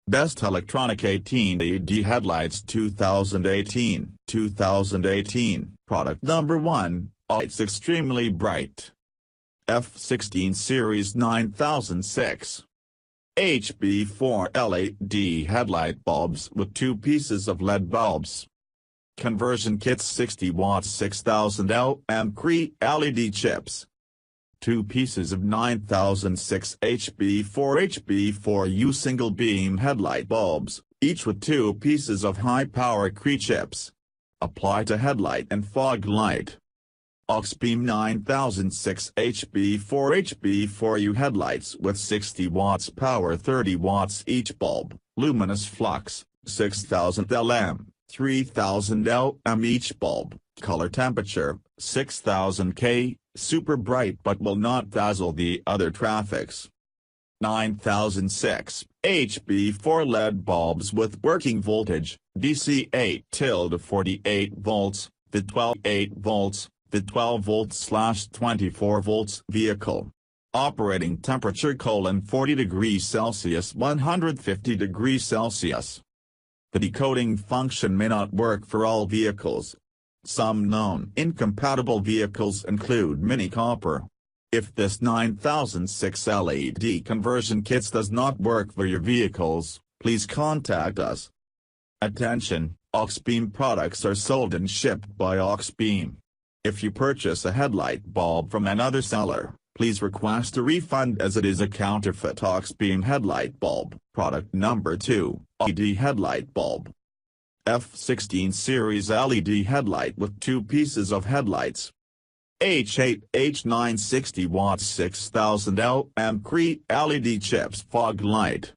Best Electronic 18 LED Headlights 2018. Product number 1, it's extremely bright. F16 Series 9006. HB4 LED Headlight bulbs with 2 pieces of LED bulbs. Conversion kits 60 watts 6000 LM CREE LED chips. 2 pieces of 9006 HB4U single beam headlight bulbs, each with 2 pieces of high-power CREE chips. Apply to headlight and fog light. Auxbeam 9006 HB4U headlights with 60 watts power 30 watts each bulb, luminous flux, 6000 LM, 3000 LM each bulb, color temperature, 6000 K, super bright but will not dazzle the other traffics. 9006 HB4 LED bulbs with working voltage, DC 8-48 volts, the 12 volts, the 12 volts/24 volts vehicle. Operating temperature: 40 degrees Celsius 150 degrees Celsius. The decoding function may not work for all vehicles. Some known incompatible vehicles include mini copper. If this 9006 LED conversion kits does not work for your vehicles, please contact us. Attention, Auxbeam products are sold and shipped by Auxbeam. If you purchase a headlight bulb from another seller, please request a refund as it is a counterfeit Auxbeam headlight bulb. Product number 2, LED headlight bulb. F16 Series LED Headlight with 2 pieces of headlights. H8H9 60 watts 6000 LM CREE LED chips fog light.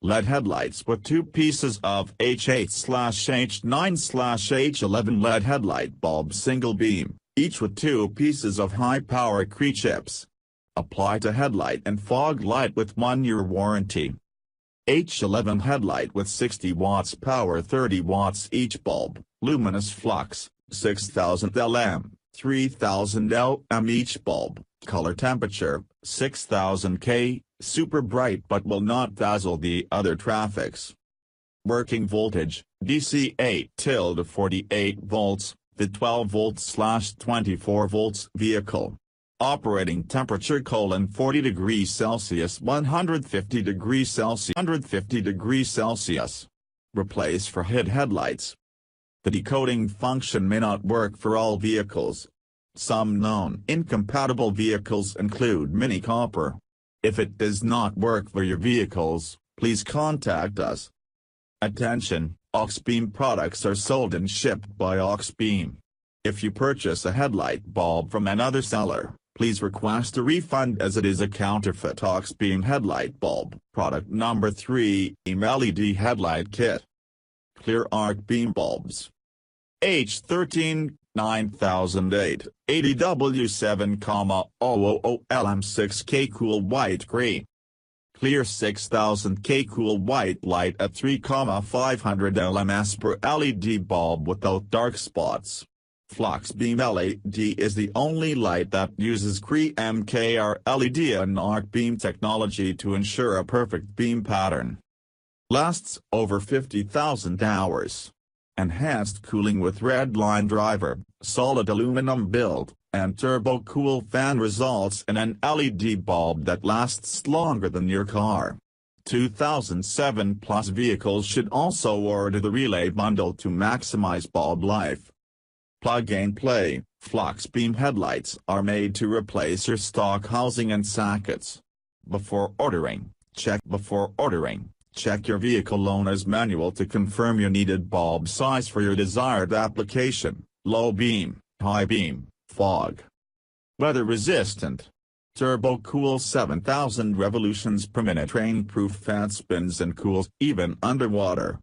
LED headlights with 2 pieces of H8/H9/H11 LED headlight bulb single beam, each with 2 pieces of high-power CREE chips. Apply to headlight and fog light with 1-year warranty. H11 headlight with 60 watts power 30 watts each bulb, luminous flux, 6000 LM, 3000 LM each bulb, color temperature, 6000 K, super bright but will not dazzle the other traffics. Working voltage, DC 8-48 volts, the 12 volts/24 volts vehicle. Operating temperature: 40 degrees Celsius 150 degrees Celsius. Replace for HID headlights. The decoding function may not work for all vehicles. Some known incompatible vehicles include mini copper. If it does not work for your vehicles, please contact us. Attention, Auxbeam products are sold and shipped by Auxbeam. If you purchase a headlight bulb from another seller, please request a refund as it is a counterfeit Auxbeam headlight bulb. Product number 3, LED Headlight Kit. Clear arc beam bulbs. H13, 9008, 80W7,000LM6K Cool White Gray. Clear 6000K Cool White Light at 3,500 LMS per LED bulb without dark spots. Fluxbeam LED is the only light that uses CREE MKR LED and arc beam technology to ensure a perfect beam pattern. Lasts over 50,000 hours. Enhanced cooling with red line driver, solid aluminum build, and turbo cool fan results in an LED bulb that lasts longer than your car. 2007 plus vehicles should also order the relay bundle to maximize bulb life. Plug and play, Fluxbeam headlights are made to replace your stock housing and sockets. Before ordering, check your vehicle owner's manual to confirm your needed bulb size for your desired application: low beam, high beam, fog. Weather resistant. Turbo cool 7,000 revolutions per minute, rain-proof fan spins and cools even underwater.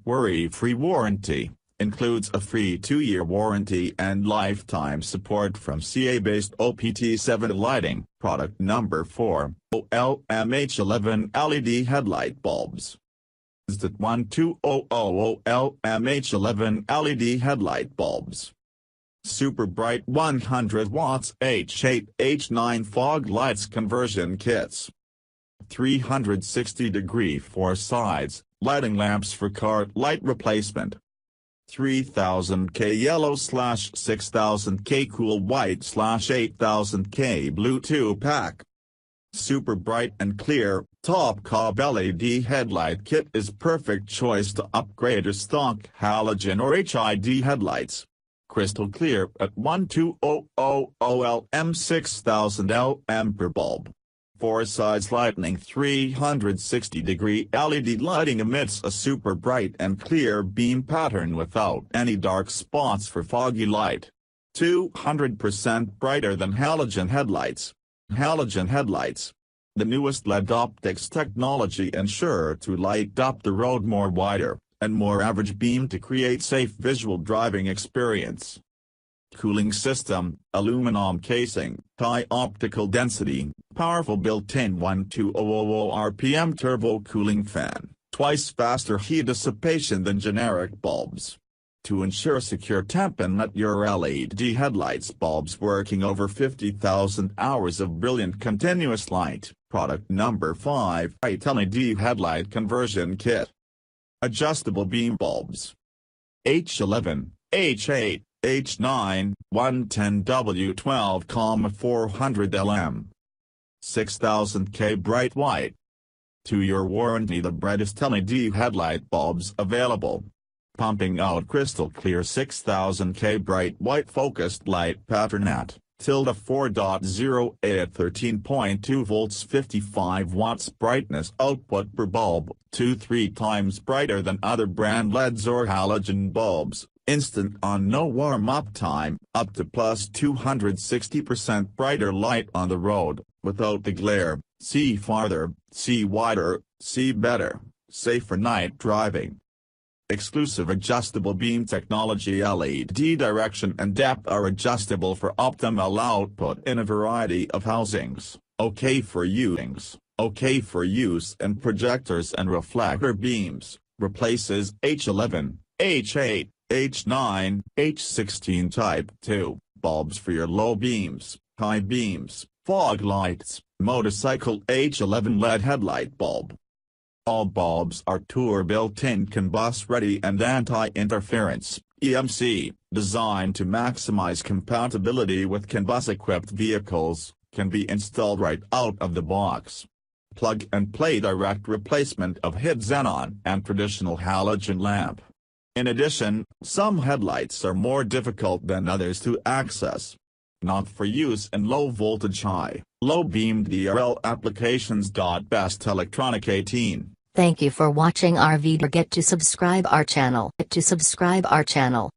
Worry-free warranty. Includes a free 2-year warranty and lifetime support from CA-based OPT7 lighting. Product number 4, OLMH11 LED Headlight Bulbs. Zdatt 12000LMH11 LED Headlight Bulbs. Super bright 100 watts H8H9 fog lights conversion kits. 360-degree 4 sides, lighting lamps for car light replacement. 3000K yellow/6000K cool white/8000K blue 2-pack. Super bright and clear, top cob LED headlight kit is perfect choice to upgrade your stock halogen or HID headlights. Crystal clear at 1200 LM 6000 LM per bulb. 4 sides lightning 360-degree LED lighting emits a super bright and clear beam pattern without any dark spots for foggy light. 200% brighter than halogen headlights. Halogen headlights, the newest LED optics technology, ensure to light up the road more wider and more average beam to create safe visual driving experience. Cooling system, aluminum casing, high optical density, powerful built-in 1200 RPM turbo cooling fan, twice faster heat dissipation than generic bulbs. To ensure secure temp and let your LED headlights bulbs working over 50,000 hours of brilliant continuous light. Product number 5 Bright LED Headlight Conversion Kit. Adjustable beam bulbs. H11, H8, H9, 110W12, 400 LM. 6000K bright white. 2-year warranty. The brightest LED headlight bulbs available. Pumping out crystal clear 6000K bright white focused light pattern at ~4.08 at 13.2 volts 55 watts brightness output per bulb, 2-3 times brighter than other brand LEDs or halogen bulbs, instant on no warm-up time, up to plus 260% brighter light on the road, without the glare, see farther, see wider, see better, safer night driving. Exclusive adjustable beam technology. LED direction and depth are adjustable for optimal output in a variety of housings, okay for use and projectors and reflector beams, replaces H11, H8, H9, H16 Type 2, bulbs for your low beams, high beams, fog lights, motorcycle H11 LED headlight bulb. All bulbs are Tour built-in combust ready and anti-interference, EMC, designed to maximize compatibility with combust-equipped vehicles, can be installed right out of the box. Plug-and-play direct replacement of HID xenon and traditional halogen lamp. In addition, some headlights are more difficult than others to access. Not for use in low-voltage low-beam DRL applications. Best Electronic 18. Thank you for watching our video. Don't forget to subscribe our channel.